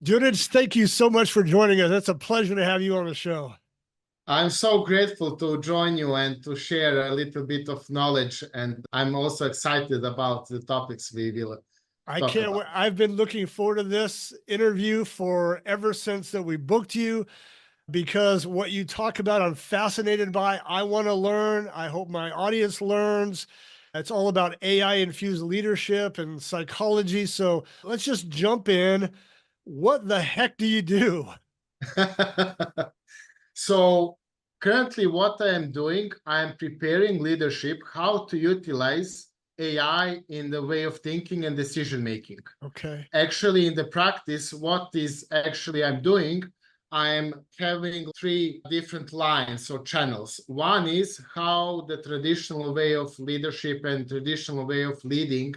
Djuradj, thank you so much for joining us. It's a pleasure to have you on the show. I'm so grateful to join you and to share a little bit of knowledge. And I'm also excited about the topics we will I talk can't wait. about. I've been looking forward to this interview for ever since that we booked you because what you talk about, I'm fascinated by. I want to learn. I hope my audience learns. It's all about AI infused leadership and psychology. So let's just jump in. What the heck do you do? So currently what I am doing, I am preparing leadership, how to utilize AI in the way of thinking and decision making. Okay. Actually, in the practice, what is actually I'm doing, I'm having three different lines or channels. One is how the traditional way of leadership and traditional way of leading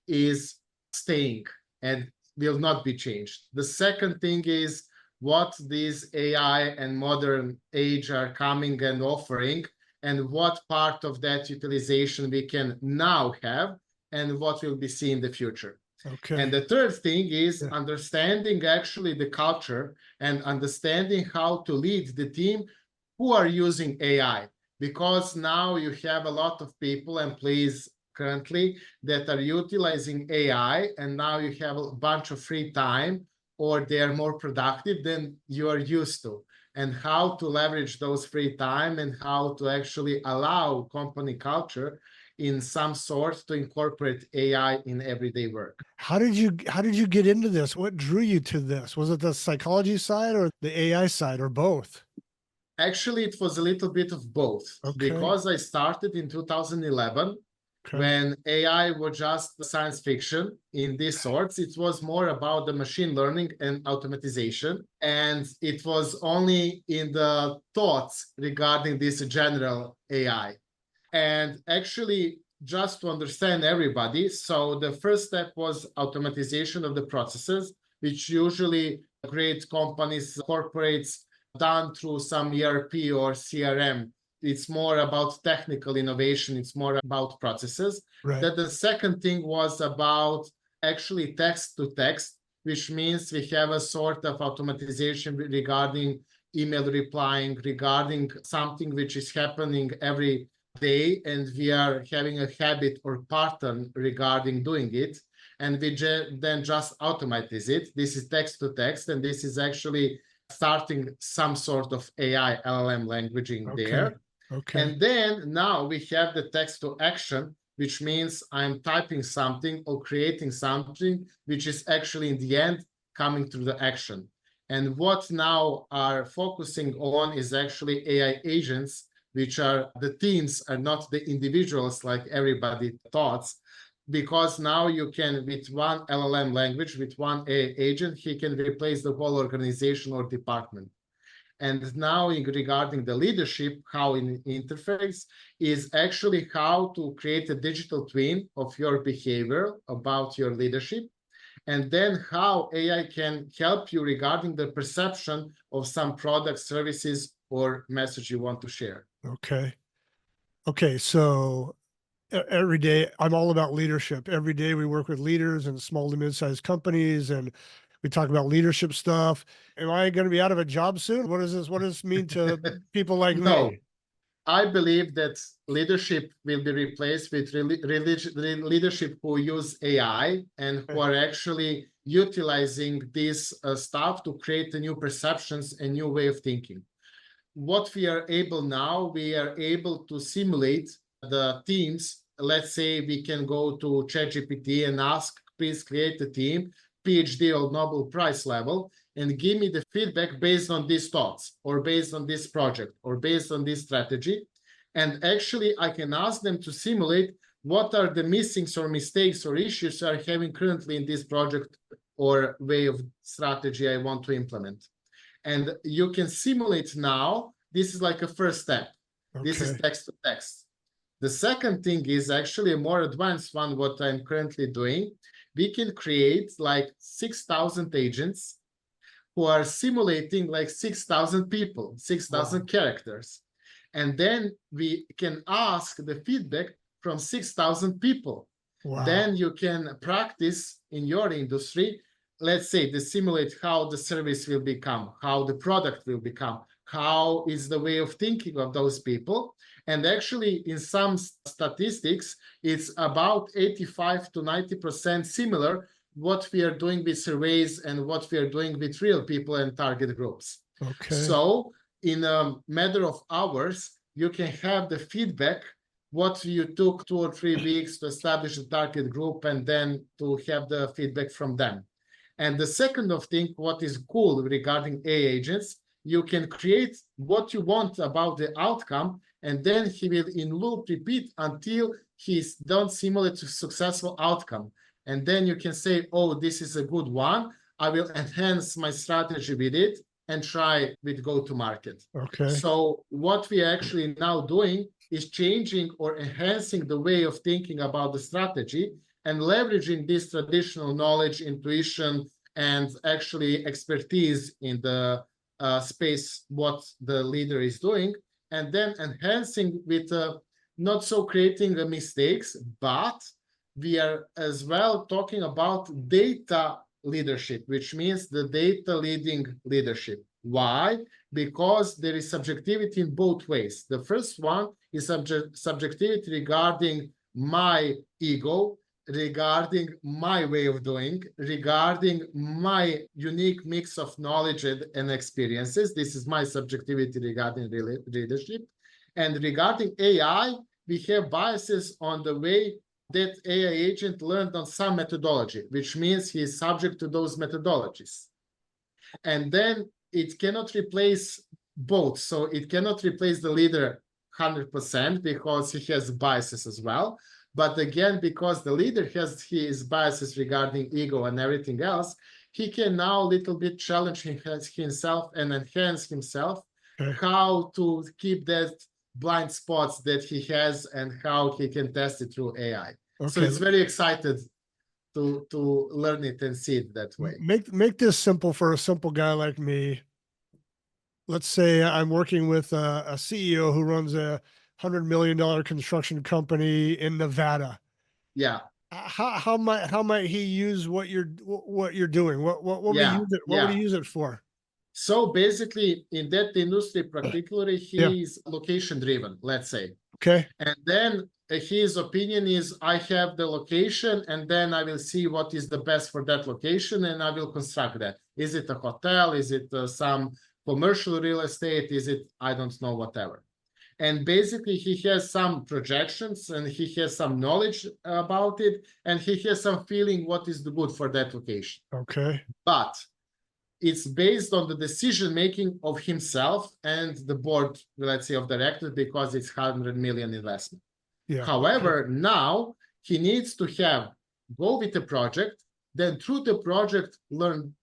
is staying and will not be changed. The second thing is what these AI and modern age are coming and offering, and what part of that utilization we can now have, and what will be seen in the future. Okay. And the third thing is Yeah. understanding actually the culture and understanding how to lead the team who are using AI. Because now you have a lot of people, employees currently, that are utilizing AI, and now you have a bunch of free time, or they are more productive than you are used to. And how to leverage those free time and how to actually allow company culture in some sort to incorporate AI in everyday work. How did you get into this? What drew you to this? Was it the psychology side or the AI side or both? Actually, it was a little bit of both, Okay. because I started in 2011 Okay. when AI was just science fiction in these sorts. It was more about the machine learning and automatization. And it was only in the thoughts regarding this general AI. And actually, just to understand everybody, so the first step was automatization of the processes, which usually great companies, corporates, done through some ERP or CRM. It's more about technical innovation. It's more about processes. Right. That the second thing was about actually text to text, which means we have a sort of automatization regarding email replying, regarding something which is happening every day, and we are having a habit or pattern regarding doing it, and we then just automatize it. This is text to text, and this is actually starting some sort of AI LLM languaging Okay. there. Okay. And then now we have the text to action, which means I'm typing something or creating something, which is actually in the end coming to the action. And what now are focusing on is actually AI agents, which are the teams and not the individuals like everybody thought. Because now you can, with one LLM language, with one AI agent, he can replace the whole organization or department. And now regarding the leadership, how in interface is actually how to create a digital twin of your behavior about your leadership, and then how AI can help you regarding the perception of some product, services, or message you want to share. Okay. Okay. So every day I'm all about leadership. Every day we work with leaders in small to mid-sized companies and we talk about leadership stuff. Am I going to be out of a job soon? What does this mean to people like No, me? I believe that leadership will be replaced with leadership who use AI and who Okay. are actually utilizing this stuff to create new perceptions and new way of thinking. What we are able now, we are able to simulate the teams. Let's say we can go to ChatGPT and ask, please create a team, PhD or Nobel Prize level, and give me the feedback based on these thoughts, or based on this project, or based on this strategy. And actually, I can ask them to simulate what are the missings or mistakes or issues are having currently in this project or way of strategy I want to implement. And you can simulate now. This is like a first step. This is Okay. text to text. The second thing is actually a more advanced one, what I'm currently doing. We can create like 6,000 agents who are simulating like 6,000 people, 6,000 Wow. characters. And then we can ask the feedback from 6,000 people. Wow. Then you can practice in your industry let's say, they simulate how the service will become, how the product will become, how is the way of thinking of those people. And actually, in some statistics, it's about 85 to 90% similar what we are doing with surveys and what we are doing with real people and target groups. Okay. So in a matter of hours, you can have the feedback what you took 2 or 3 weeks to establish a target group and then to have the feedback from them. And the second of thing, what is cool regarding AI agents, you can create what you want about the outcome, and then he will in loop repeat until he's done simulate a successful outcome. And then you can say, oh, this is a good one. I will enhance my strategy with it and try with go-to-market. Okay. So what we are actually now doing is changing or enhancing the way of thinking about the strategy and leveraging this traditional knowledge, intuition, and actually expertise in the space what the leader is doing, and then enhancing with not so creating mistakes, but we are as well talking about data leadership, which means the data leading leadership. Why? Because there is subjectivity in both ways. The first one is subjectivity regarding my ego, regarding my way of doing, regarding my unique mix of knowledge and experiences. This is my subjectivity regarding leadership. And regarding AI, we have biases on the way that AI agent learned on some methodology, which means he is subject to those methodologies. And then it cannot replace both. So it cannot replace the leader 100% because he has biases as well. But again, because the leader has his biases regarding ego and everything else, he can now a little bit challenge himself and enhance himself, how to keep that blind spots that he has and how he can test it through AI. So it's very excited to learn it and see it that way. Make this simple for a simple guy like me. Let's say I'm working with a CEO who runs a $100 million construction company in Nevada. Yeah. How might he use what you're doing? What would he use it? What would he use it for? So basically, in that industry, particularly, he is location driven, let's say. Okay. And then his opinion is, I have the location, and then I will see what is the best for that location, and I will construct that. Is it a hotel? Is it some commercial real estate? Is it, I don't know, whatever. And basically, he has some projections, and he has some knowledge about it, and he has some feeling what is the good for that location. Okay. But it's based on the decision-making of himself and the board, let's say, of directors, because it's 100 million investment. Yeah. However, now he needs to go with the project, then through the project, learn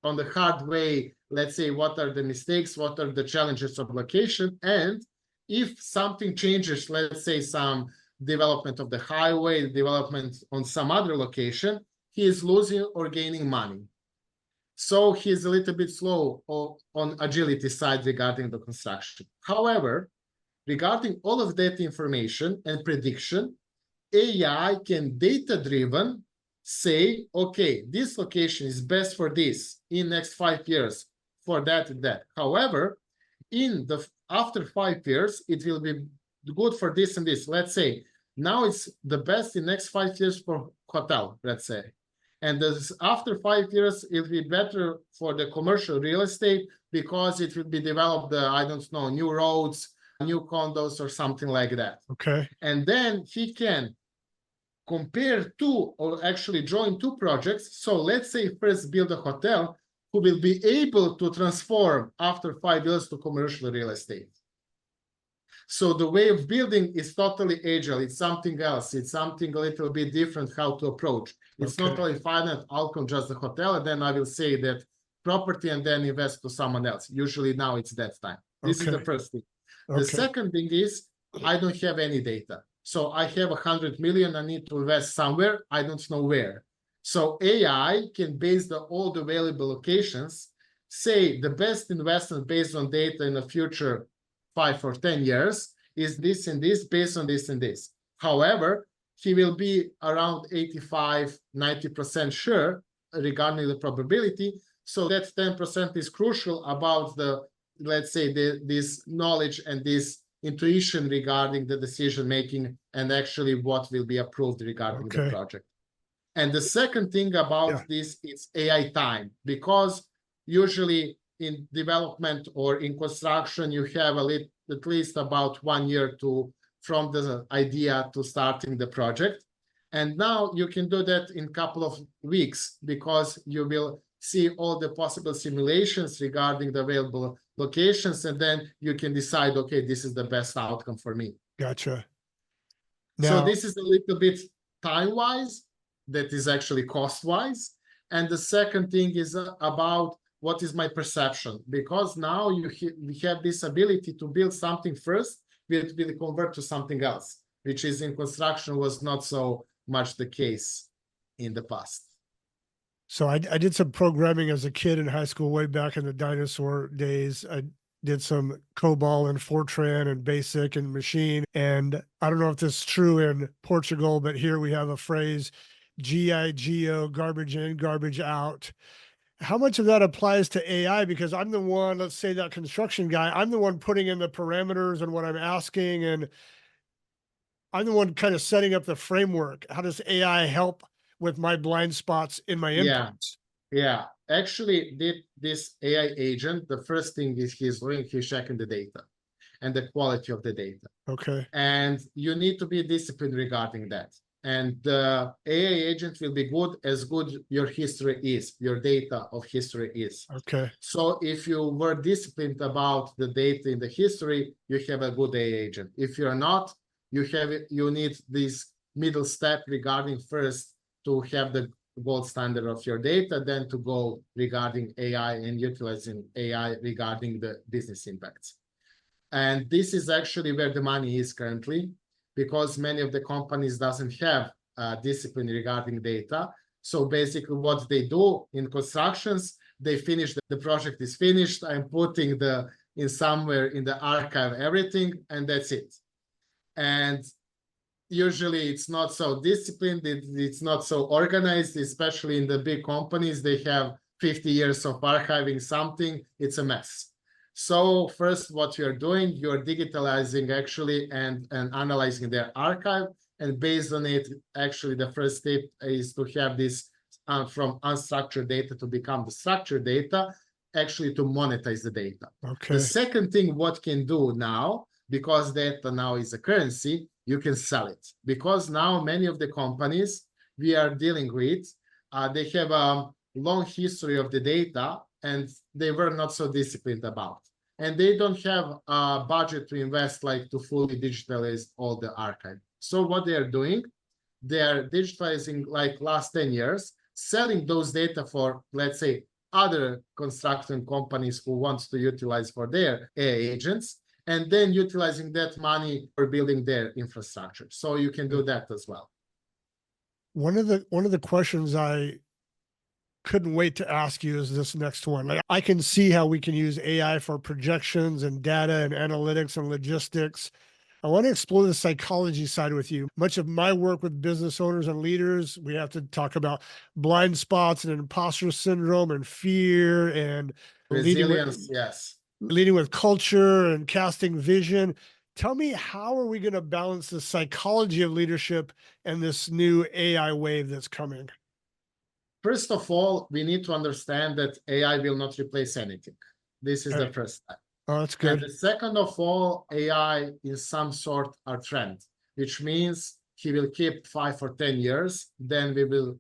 on the hard way, let's say, what are the mistakes, what are the challenges of location, and if something changes, let's say some development of the highway, development on some other location, he is losing or gaining money. So he's a little bit slow on agility side regarding the construction. However, regarding all of that information and prediction, AI can data-driven say, okay, this location is best for this in next 5 years for that and that. However, after 5 years, it will be good for this and this. Let's say now it's the best in next 5 years for hotel, let's say. And after 5 years, it will be better for the commercial real estate because it will be developed, I don't know, new roads, new condos or something like that. Okay. And then he can compare two or actually join two projects. So let's say first build a hotel who will be able to transform after 5 years to commercial real estate. So the way of building is totally agile. It's something else. It's something a little bit different how to approach. It's not only finite outcome, just the hotel, and then I will say that property and then invest to someone else. Usually now it's that time. This is the first thing. The second thing is I don't have any data. So I have 100 million. I need to invest somewhere. I don't know where. So AI can, based on all the available locations, say the best investment based on data in the future 5 or 10 years is this and this based on this and this. However, he will be around 85, 90% sure regarding the probability. So that 10% is crucial about the, let's say, this knowledge and this intuition regarding the decision making and actually what will be approved regarding the project. And the second thing about this is AI time, because usually in development or in construction, you have at least about 1 year from the idea to starting the project. And now you can do that in a couple of weeks, because you will see all the possible simulations regarding the available locations, and then you can decide, okay, this is the best outcome for me. Gotcha. So this is a little bit time-wise, that is actually cost-wise. And the second thing is about what is my perception, because now we have this ability to build something first, will convert to something else, which is in construction was not so much the case in the past. So I did some programming as a kid in high school, way back in the dinosaur days. I did some COBOL and Fortran and BASIC and machine. And I don't know if this is true in Portugal, but here we have a phrase, GIGO, garbage in, garbage out. How much of that applies to AI? Because I'm the one, let's say that construction guy, I'm the one putting in the parameters and what I'm asking, and I'm the one kind of setting up the framework. How does AI help with my blind spots in my inputs? Yeah. Actually, this AI agent, the first thing is he's checking the data and the quality of the data. Okay. And you need to be disciplined regarding that. And the AI agent will be good as good your history is, your data of history is. Okay. So if you were disciplined about the data in the history, you have a good AI agent. If you're not, you need this middle step regarding first to have the gold standard of your data, then to go regarding AI and utilizing AI regarding the business impacts. And this is actually where the money is currently, because many of the companies doesn't have discipline regarding data. So basically what they do in constructions, they finish, the project is finished, I'm putting in somewhere in the archive everything, and that's it. And usually it's not so disciplined, it's not so organized, especially in the big companies. They have 50 years of archiving something, it's a mess. So first, what you're doing, you're digitalizing actually and analyzing their archive. And based on it, actually the first step is to have this from unstructured data to become the structured data, actually to monetize the data. Okay. The second thing what can do now, because data now is a currency, you can sell it. Because now many of the companies we are dealing with, they have a long history of the data, and they were not so disciplined about. And they don't have a budget to invest like to fully digitalize all the archive. So what they are doing, they are digitalizing like last 10 years, selling those data for, let's say, other construction companies who want to utilize for their AI agents, and then utilizing that money for building their infrastructure. So you can do that as well. One of the questions I couldn't wait to ask you is this next one. Like, I can see how we can use AI for projections and data and analytics and logistics. I want to explore the psychology side with you. Much of my work with business owners and leaders, we have to talk about blind spots and imposter syndrome and fear and resilience. Yes. Leading with culture and casting vision. Tell me, how are we going to balance the psychology of leadership and this new AI wave that's coming? First of all, we need to understand that AI will not replace anything. This is the first step. Oh, that's good. And the second of all, AI is some sort of trend, which means he will keep 5 or 10 years. Then we will,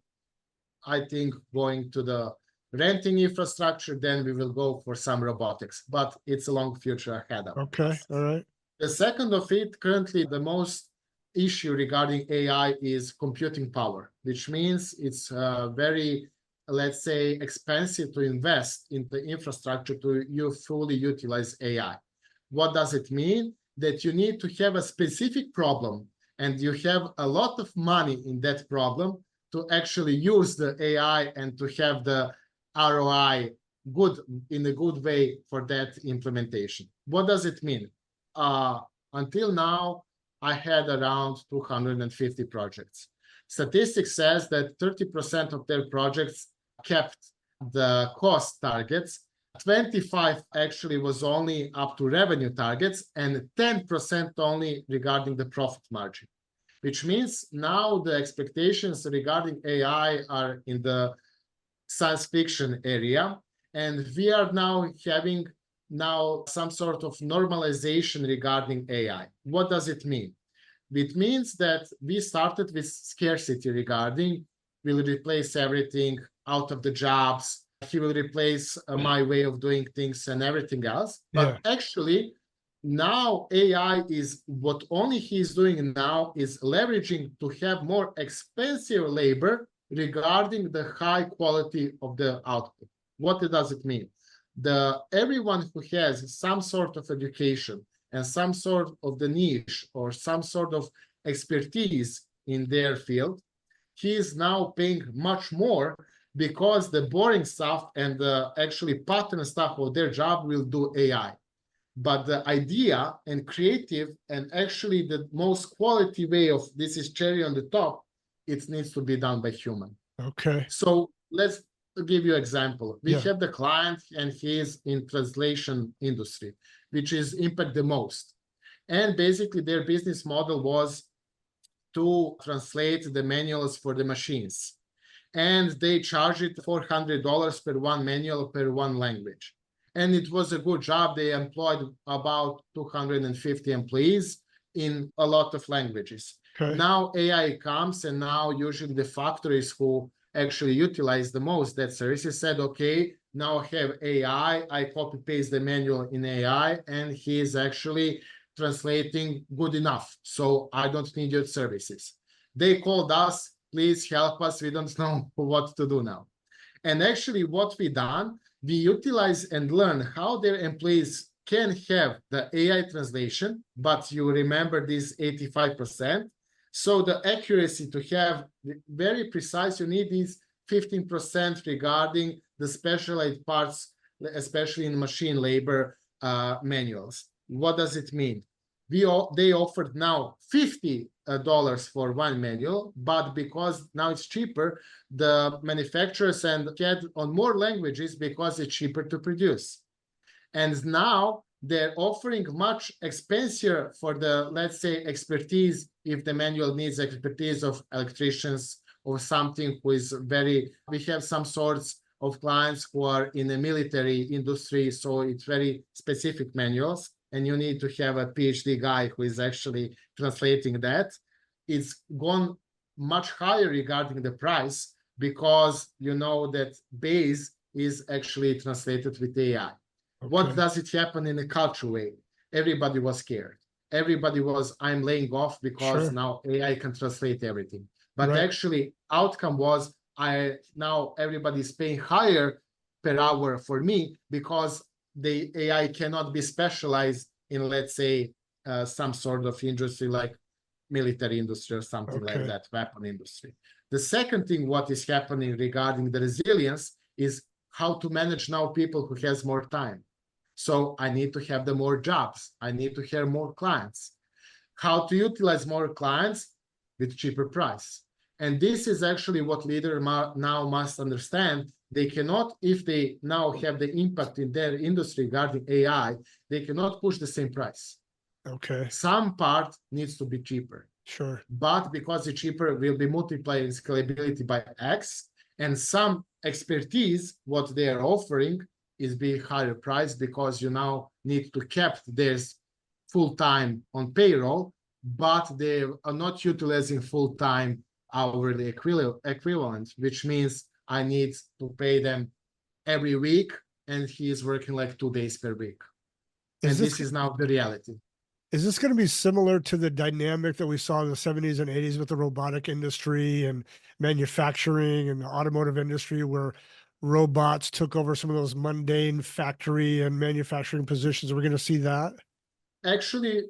I think, going to the renting infrastructure, then we will go for some robotics, but it's a long future ahead of us. Okay, all right. The second of it, currently the most issue regarding AI is computing power, which means it's very, let's say, expensive to invest in the infrastructure to fully utilize AI. What does it mean? That you need to have a specific problem and you have a lot of money in that problem to actually use the AI and to have the ROI in a good way for that implementation. What does it mean? Until now, I had around 250 projects. Statistics says that 30% of their projects kept the cost targets. 25 actually was only up to revenue targets, and 10% only regarding the profit margin, which means now the expectations regarding AI are in the science fiction area, and we are now having some sort of normalization regarding AI. What does it mean? It means that we started with scarcity regarding will replace everything out of the jobs. He will replace my way of doing things and everything else. But actually, now AI is what only he is doing now is leveraging to have more expensive labor regarding the high quality of the output. What does it mean? Everyone who has some sort of education and some sort of the niche or some sort of expertise in their field, he is now paying much more because the boring stuff and the actually pattern stuff of their job will do AI. But the idea and creative and actually the most quality way of this is cherry on the top, it needs to be done by human. Okay. So let's give you an example. We have the client and he is in translation industry, which is impact the most. And basically their business model was to translate the manuals for the machines. And they charge it $400 per one manual per one language. And it was a good job. They employed about 250 employees in a lot of languages. Okay. Now AI comes, and now usually the factories who actually utilize the most that services said, okay, now I have AI, I copy paste the manual in AI, and he is actually translating good enough. So I don't need your services. They called us, please help us. We don't know what to do now. And actually what we done, we utilize and learn how their employees can have the AI translation, but you remember this 85%. So the accuracy to have very precise, you need these 15% regarding the specialized parts, especially in machine labor manuals. What does it mean? They offered now $50 for one manual, but because now it's cheaper, the manufacturers and get on more languages because it's cheaper to produce. And now they're offering much expensive for the, let's say, expertise, if the manual needs expertise of electricians or something who is we have some sorts of clients who are in the military industry, so it's very specific manuals, and you need to have a PhD guy who is actually translating that. It's gone much higher regarding the price because you know that base is actually translated with AI. Okay. What does it happen in a cultural way? Everybody was scared. Everybody was, I'm laying off because now AI can translate everything. But actually, outcome was, now everybody's paying higher per hour for me because the AI cannot be specialized in, let's say, some sort of industry like military industry or something like that, weapon industry. The second thing what is happening regarding the resilience is how to manage now people who has more time. So I need to have the more jobs. I need to have more clients. How to utilize more clients with cheaper price. And this is actually what leaders now must understand. They cannot, if they now have the impact in their industry regarding AI, they cannot push the same price. Okay. Some part needs to be cheaper. Sure. But because it's cheaper, will be multiplied in scalability by X. And some expertise, what they are offering, is be higher price because you now need to keep this full-time on payroll, but they are not utilizing full-time hourly equivalent, which means I need to pay them every week, and he is working like 2 days per week. And this is now the reality. Is this going to be similar to the dynamic that we saw in the 70s and 80s with the robotic industry and manufacturing and the automotive industry, where robots took over some of those mundane factory and manufacturing positions? We're going to see that? Actually,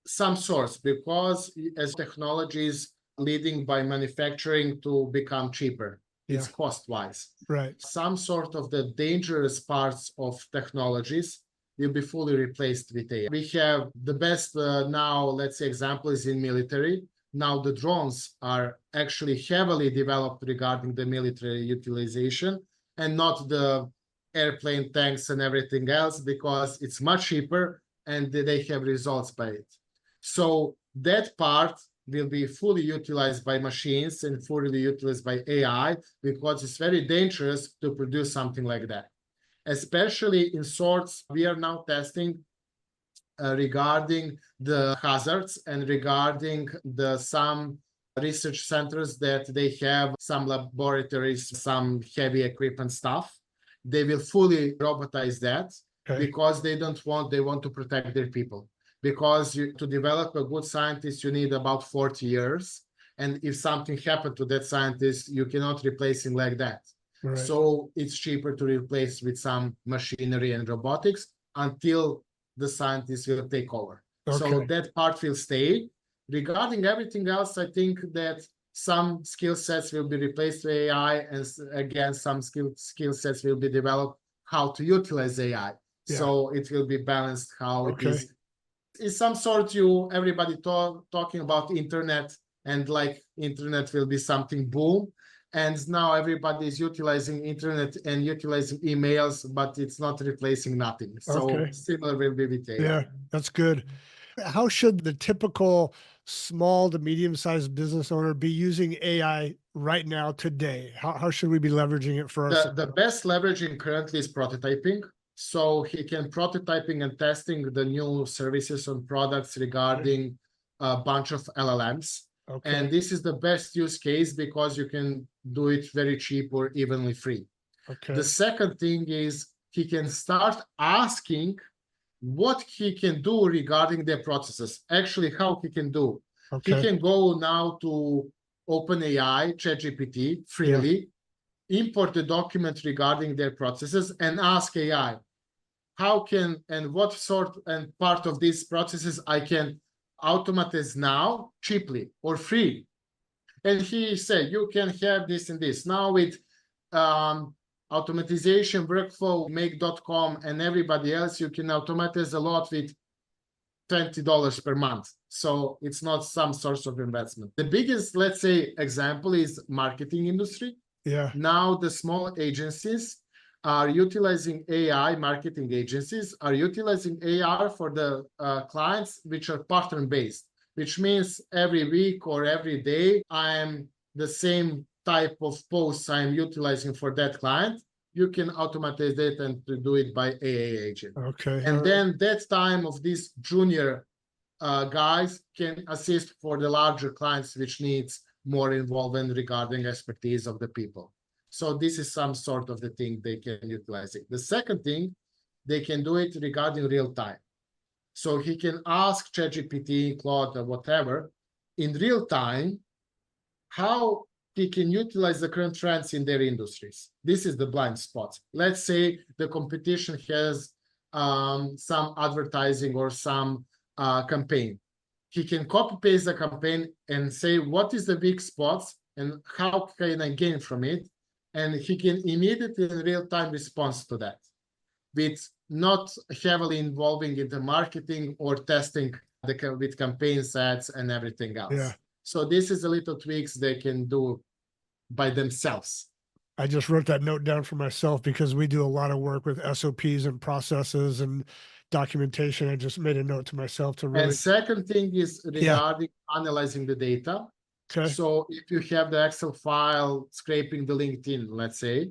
some sorts, because as technologies leading by manufacturing to become cheaper, it's cost-wise. Right. Some sort of the dangerous parts of technologies will be fully replaced with AI. We have the best now, let's say, example is in military. Now the drones are actually heavily developed regarding the military utilization. and not the airplane tanks and everything else, because it's much cheaper and they have results by it. So that part will be fully utilized by machines and fully utilized by AI, because it's very dangerous to produce something like that. Especially in sorts, we are now testing regarding the hazards and regarding some research centers that they have some laboratories, some heavy equipment stuff. They will fully robotize that because they want to protect their people. Because to develop a good scientist, you need about 40 years. And if something happened to that scientist, you cannot replace him like that. Right. So it's cheaper to replace with some machinery and robotics until the scientists will take over. So that part will stay. Regarding everything else, I think that some skill sets will be replaced by AI, and again, some skill sets will be developed how to utilize AI. Yeah. So it will be balanced how it is. It's some sort everybody talking about internet, and like internet will be something boom. And now everybody is utilizing internet and utilizing emails, but it's not replacing nothing. So similar will be with AI. Yeah, that's good. How should the typical small to medium-sized business owner be using AI right now today? How should we be leveraging it for us? The best leveraging currently is prototyping. So he can prototyping and testing the new services and products regarding a bunch of LLMs. And this is the best use case because you can do it very cheap or evenly free. The second thing is he can start asking what he can do regarding their processes. Actually, how he can do. He can go now to OpenAI, ChatGPT freely, import the document regarding their processes and ask AI, how can and what sort and part of these processes I can automatize now cheaply or free. And he said, you can have this and this. Now with automatization workflow, make.com and everybody else, you can automatize a lot with $20 per month. So it's not some source of investment. The biggest, let's say, example is marketing industry. Yeah. Now the small agencies are utilizing AI, marketing agencies are utilizing AI for the clients which are pattern-based, which means every week or every day, I'm the same type of posts I'm utilizing for that client. You can automatize that and to do it by AI agent. And then that time of these junior guys can assist for the larger clients, which needs more involvement regarding expertise of the people. So this is some sort of the thing they can utilize it. The second thing, they can do it regarding real time. So he can ask ChatGPT, Claude, or whatever, in real time, how he can utilize the current trends in their industries. This is the blind spot. Let's say the competition has some advertising or some campaign. He can copy paste the campaign and say, what is the weak spots and how can I gain from it? And he can immediately in real time respond to that with not heavily involving in the marketing or testing with campaign sets and everything else. Yeah. So this is a little tweaks they can do by themselves. I just wrote that note down for myself because we do a lot of work with SOPs and processes and documentation. I just made a note to myself to really. And second thing is regarding analyzing the data. So if you have the Excel file scraping the LinkedIn, let's say,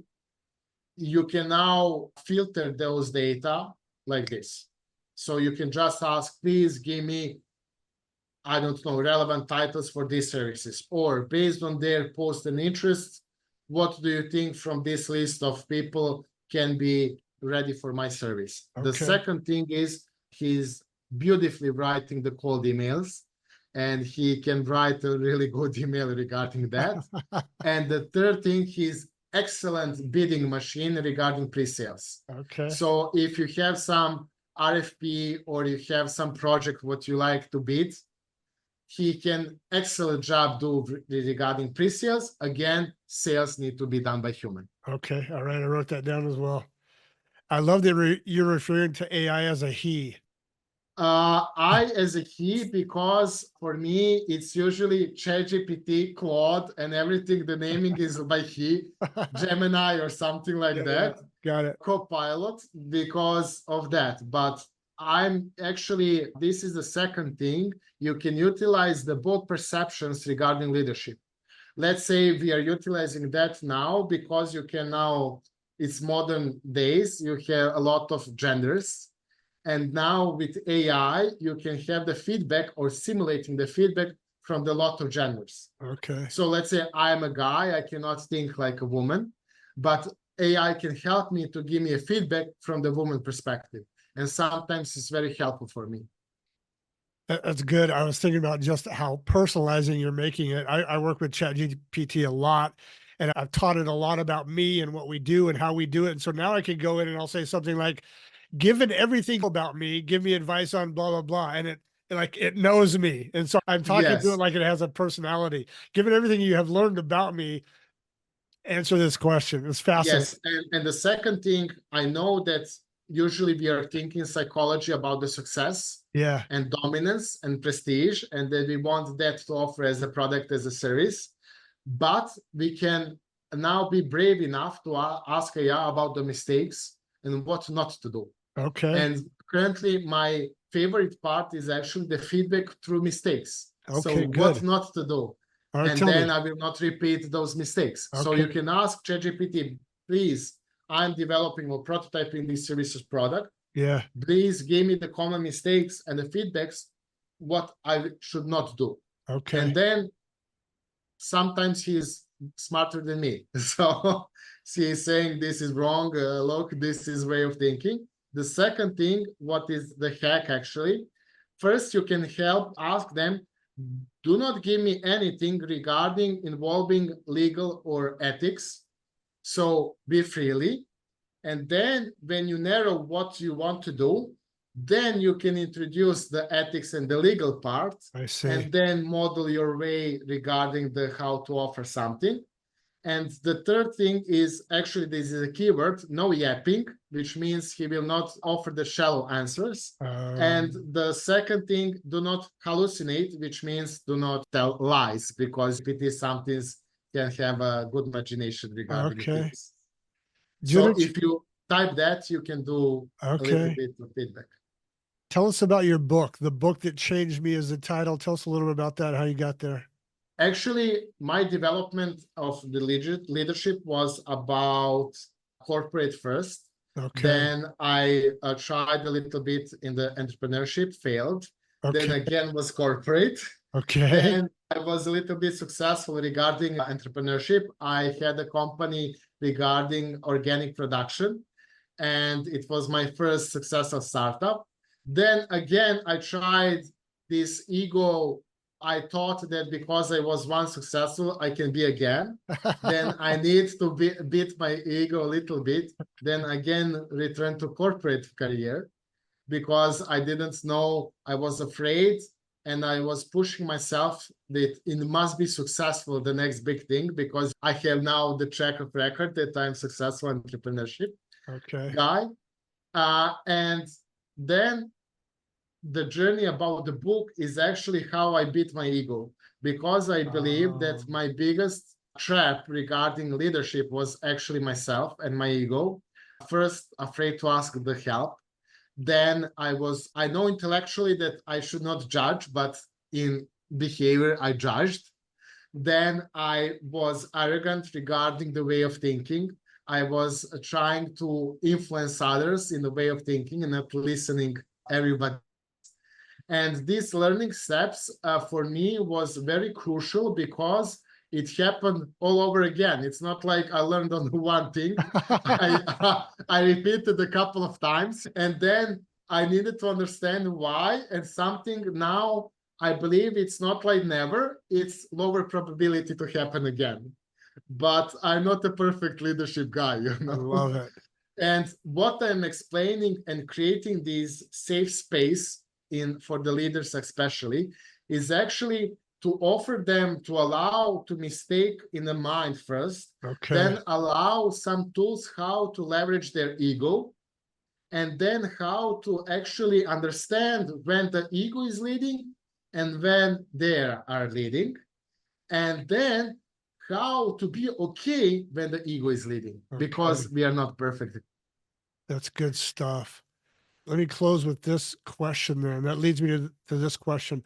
you can now filter those data like this. So you can just ask, please give me, I don't know, relevant titles for these services, or based on their post and interests, what do you think from this list of people can be ready for my service? The second thing is he's beautifully writing the cold emails, and he can write a really good email regarding that. And the third thing, he's excellent bidding machine regarding pre-sales. So if you have some RFP or you have some project what you like to bid, he can excellent job do regarding pre-sales. Again, sales need to be done by human. Okay. All right. I wrote that down as well. I love that you're referring to AI as a he. I as a he, because for me, it's usually ChatGPT, Claude, and everything. The naming is by he, Gemini or something like Yeah, that. got it. Copilot because of that. But I'm actually, this is the second thing. You can utilize the both perceptions regarding leadership. Let's say we are utilizing that now because you can now, it's modern days, you have a lot of genders. And now with AI, you can have the feedback or simulating the feedback from the lot of genders. Okay. So let's say I'm a guy, I cannot think like a woman, but AI can help me to give me a feedback from the woman perspective. And sometimes it's very helpful for me. That's good. I was thinking about just how personalizing you're making it. I work with ChatGPT a lot, and I've taught it a lot about me and what we do and how we do it. And so now I can go in and I'll say something like, given everything about me, give me advice on blah, blah, blah. And it knows me. And so I'm talking to it Yes, like it has a personality. Given everything you have learned about me, answer this question. It's fascinating. yes. And the second thing, I know that usually we are thinking psychology about the success Yeah. and dominance and prestige, and that we want that to offer as a product, as a service. But we can now be brave enough to ask AI about the mistakes and what not to do. Okay. And currently, my favorite part is actually the feedback through mistakes. So Okay, what good. not to do. All right, And tell then me. I will not repeat those mistakes. So Okay. you can ask ChatGPT, please, I'm developing or prototyping this services product. Yeah. Please give me the common mistakes and the feedbacks, what I should not do. Okay. And then sometimes he's smarter than me. So he's saying this is wrong. Look, this is way of thinking. The second thing, what is the hack actually? First, you can help ask them, do not give me anything regarding involving legal or ethics. So be freely. And then when you narrow what you want to do, then you can introduce the ethics and the legal part, I see. and then model your way regarding the how to offer something. And the third thing is actually, this is a keyword, no yapping, which means he will not offer the shallow answers. And the second thing, do not hallucinate, which means do not tell lies, because if it is something, can have a good imagination regarding Okay. things. So Djuradj, if you type that, you can do a little okay. bit of feedback. Tell us about your book, The Book That Changed Me is the title. Tell us a little bit about that, how you got there. Actually, my development of the leadership was about corporate first. Okay. Then I tried a little bit in the entrepreneurship, failed. Then Okay. again was corporate. Okay. Then I was a little bit successful regarding entrepreneurship. I had a company regarding organic production, and it was my first successful startup. Then again, I tried this ego. I thought that because I was once successful, I can be again. Then I need to beat my ego a little bit. Then again, return to corporate career because I didn't know, I was afraid, and I was pushing myself that it must be successful, the next big thing, because I have now the track of record that I'm successful in entrepreneurship guy. And then the journey about the book is actually how I beat my ego, because I believe that my biggest trap regarding leadership was actually myself and my ego. First, afraid to ask the help. Then I know intellectually that I should not judge, but in behavior, I judged. Then I was arrogant regarding the way of thinking. I was trying to influence others in the way of thinking and not listening everybody. And these learning steps for me was very crucial because it happened all over again. It's not like I learned on one thing. I repeated a couple of times, and then I needed to understand why. And something now, I believe it's not like never, it's lower probability to happen again. But I'm not a perfect leadership guy, you know. I love it. And what I'm explaining and creating this safe space in for the leaders especially is actually to offer them to allow to mistake in the mind first, Okay. then allow some tools how to leverage their ego, and then how to actually understand when the ego is leading and when they are leading, and then how to be okay when the ego is leading, because we are not perfect. That's good stuff. Let me close with this question then. That leads me to this question.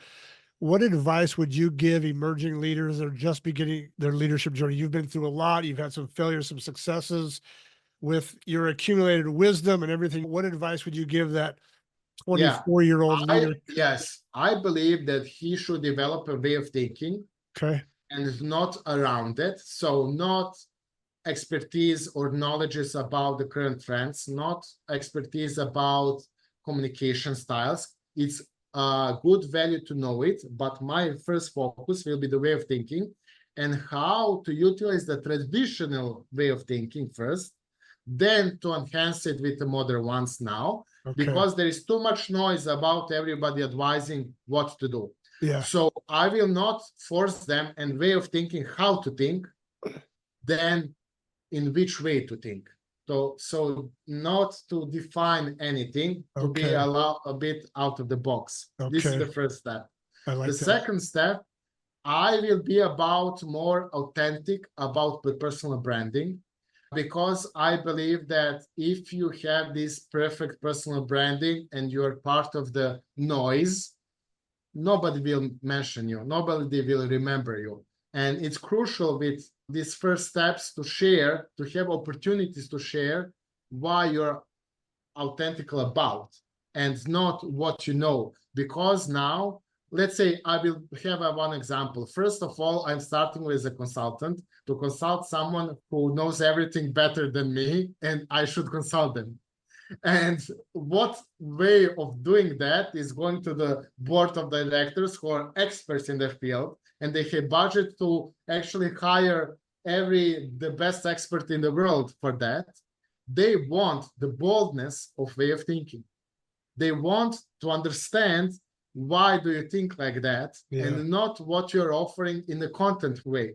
What advice would you give emerging leaders that are just beginning their leadership journey? You've been through a lot. You've had some failures, some successes. With your accumulated wisdom and everything, what advice would you give that 24-year-old leader? Yes, I believe that he should develop a way of thinking. Okay. And not around it. So not expertise or knowledges about the current trends, not expertise about communication styles. It's a good value to know it, but my first focus will be the way of thinking and how to utilize the traditional way of thinking first, then to enhance it with the modern ones now, because there is too much noise about everybody advising what to do. Yeah. So I will not force them and way of thinking how to think, then in which way to think. So not to define anything, to be a bit out of the box. This is the first step. I like the that. Second step, I will be about more authentic about the personal branding, because I believe that if you have this perfect personal branding and you are part of the noise, nobody will mention you, nobody will remember you. And it's crucial with these first steps to share, to have opportunities to share why you're authentic about and not what you know. Because now, let's say I will have one example. First of all, I'm starting with a consultant to consult someone who knows everything better than me, and I should consult them. And what way of doing that is going to the board of directors who are experts in their field, and they have budget to actually hire the best expert in the world for that. They want the boldness of way of thinking. They want to understand why do you think like that, and not what you're offering in the content way.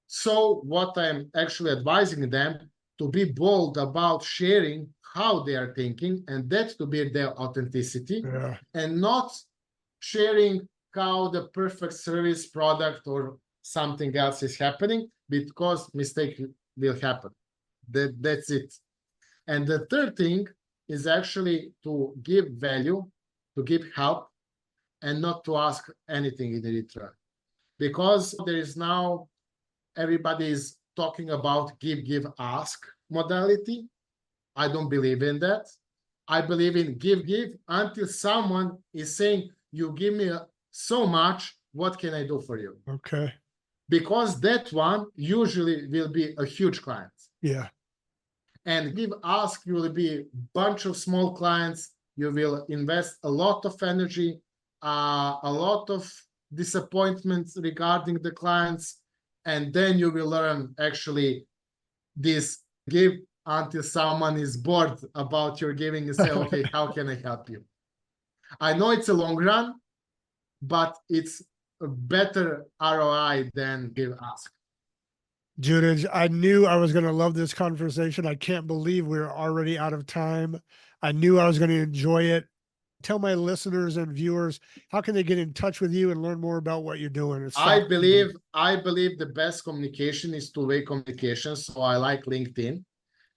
So what I'm actually advising them to be bold about sharing how they are thinking, and that to be their authenticity, and not sharing how the perfect service, product, or something else is happening, because mistake will happen. That's it. And the third thing is actually to give value, to give help, and not to ask anything in return. Because there is now, everybody is talking about give, ask modality. I don't believe in that. I believe in give until someone is saying, you give me so much, what can I do for you? Okay. Because that one usually will be a huge client. Yeah. And give ask will be a bunch of small clients. You will invest a lot of energy, a lot of disappointments regarding the clients, and then you will learn actually this give until someone is bored about your giving and say, okay, how can I help you? I know it's a long run, but it's a better ROI than give ask. Djuradj, I knew I was going to love this conversation. I can't believe we're already out of time. I knew I was going to enjoy it. Tell my listeners and viewers, how can they get in touch with you and learn more about what you're doing? I believe the best communication is two-way communication. So I like LinkedIn.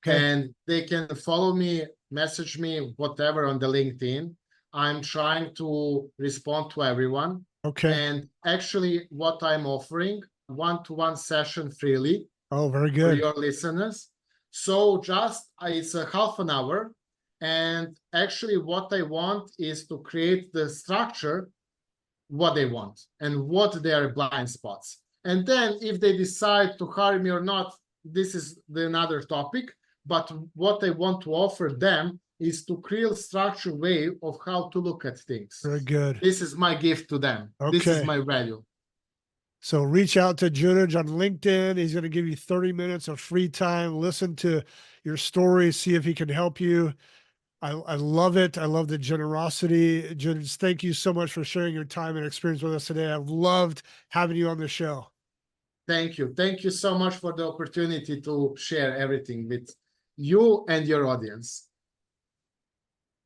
And they can follow me, message me, whatever on the LinkedIn. I'm trying to respond to everyone. And actually what I'm offering, one-to-one session freely. Oh, very good. For your listeners. So just, it's a half an hour. And actually what I want is to create the structure, what they want and what their blind spots. And then if they decide to hire me or not, this is another topic. But what I want to offer them is to create a structured way of how to look at things. Very good. This is my gift to them. This is my value. So reach out to Djuradj on LinkedIn. He's going to give you 30 minutes of free time. Listen to your story, see if he can help you. I love it. I love the generosity. Djuradj, thank you so much for sharing your time and experience with us today. I've loved having you on the show. Thank you. Thank you so much for the opportunity to share everything with you and your audience.